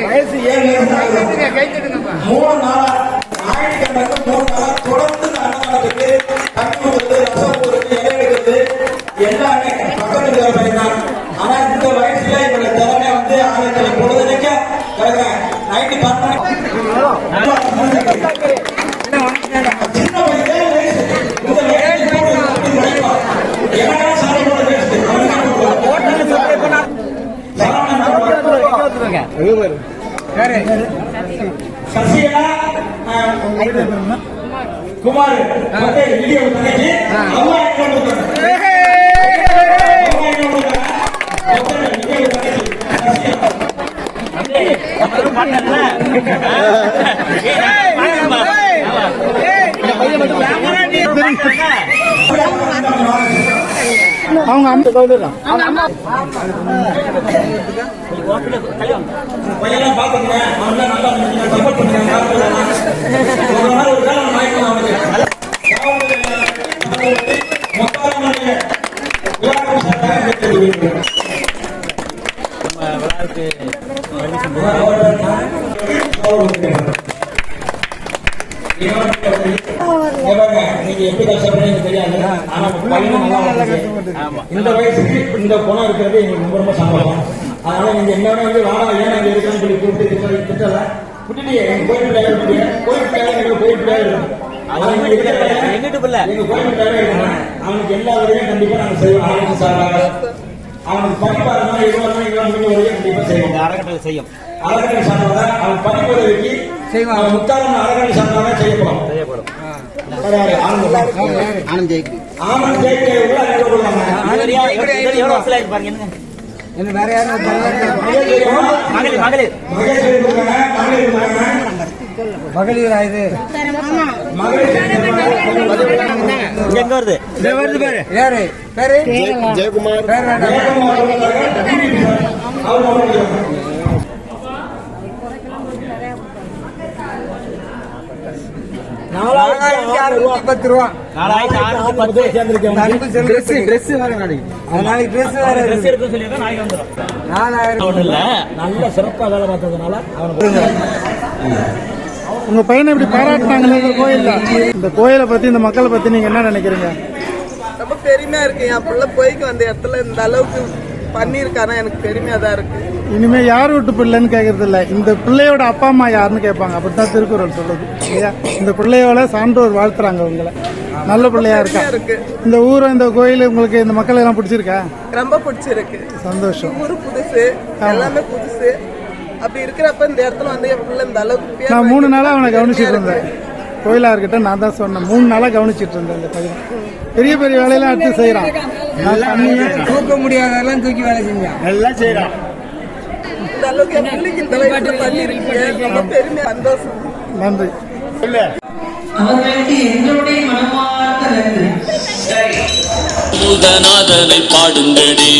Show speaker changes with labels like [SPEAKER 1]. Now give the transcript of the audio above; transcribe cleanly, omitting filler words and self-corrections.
[SPEAKER 1] வயசு 7 கைத்தட்டுங்கப்பா. 3 நாளா ஞாயிற்றுக்கிழமை 3 நாளா தொடர்ந்து அன்னதானத்துக்கு தண்ணி கொடுத்து ரசம் கொடுத்து இலை எடுத்து எல்லாமே பக்கத்துல பண்ணிருக்காங்க. ஆனா இந்த வயசுல இவங்க திறமை வந்து ஆயிரத்தி பொழுதுனைக்க கிடக்குறேன். நைட்டு 10 சின்ன வயசுல இந்த சசிகலா குமார் வீடியோ தங்கச்சி அம்மா அவங்க அம்மா பையெல்லாம் பாத்துங்க. சப்போர்ட் பண்ணுங்க. நீங்க எப்படி கஷ்டப்படுறீங்க தெரியாது. ஆனா இந்த வயசுக்கு இந்த குணம் இருக்கிறது எங்களுக்கு ரொம்ப ரொம்ப சம்பளம். அதனால நீங்க எல்லாரும் வந்து வாடா ஏன் அங்க இருக்குன்னு சொல்லி கூப்பிட்டு திட்டல விட்டுட்டு எங்க கோயில் தேவை கோயில் தேவை இருக்கும். அவனுக்கு எல்லா வரையும் கண்டிப்பா நாங்க செய்வோம். ஆளுக்கு சார்பாக அவனுக்கு படிப்பா இருந்தாலும் எதுவாக கண்டிப்பா செய்வோம். அறக்கட்டளை செய்யும். அறக்கட்டளை சார்பாக அவன் படிப்பு உதவிக்கு செய்வோம். அவன் முத்தாளம் அறக்கட்டளை சார்பாக செய்யப்படும். ஆனந்த் ஜெயிக்கு வேற யாரும் மகளிர் ஆயுது எங்க வருது பேரு யாரு பேரு ஜெயக்குமார். நல்ல சிறப்பா வேலை பார்த்ததுனால உங்க பையனை இப்படி பாராட்டினாங்களே இந்த கோயில்ல. இந்த கோயிலை பத்தி இந்த மக்களை பத்தி நீங்க என்ன நினைக்கிறீங்க?
[SPEAKER 2] ரொம்ப பெருமையா இருக்கு. என் பிள்ளை போய்க்கு வந்த இடத்துல இந்த அளவுக்கு பண்ணிருக்கானா எனக்கு பெருமையா தான் இருக்கு. இனிமே யார் வீட்டு பிள்ளைன்னு கேட்கறது இல்ல, இந்த பிள்ளையோட அப்பா அம்மா யாருன்னு கேட்பாங்க. அப்படித்தான் திருக்குறள் சொல்லுது இல்லையா? இந்த பிள்ளையோட சான்றோர் வாழ்த்துறாங்க உங்களை. நல்ல பிள்ளையா இருக்கா இந்த ஊர், இந்த கோயில் உங்களுக்கு இந்த மக்கள் எல்லாம் பிடிச்சிருக்கா? ரொம்ப பிடிச்சிருக்கு. சந்தோஷம். ஊரு புதுசு, எல்லாமே புதுசு. அப்படி இருக்கிறப்ப இந்த இடத்துல வந்து என் பிள்ளை இந்த அளவுக்கு நான் 3 நாளா அவனை கவனிச்சுட்டு இருந்தேன். கோயிலா இருக்கட்டும், நான் தான் சொன்னேன் 3 நாளா கவனிச்சிட்டு இருந்தேன். இந்த பையன் பெரிய பெரிய வேலையெல்லாம் எடுத்து செய்யறான். தூக்க முடியாதெல்லாம் தூக்கி வேலை செஞ்சான். எல்லாம் செய்யறான். இந்த அளவுக்கு என் பிள்ளைக்கு இந்த வயசுல பண்ணிருக்கீங்க. ரொம்ப பெருமை, சந்தோஷம். நன்றி. அவர்களுக்கு எங்களுடைய மனமார்ந்த நன்றி. பாடுங்கடி.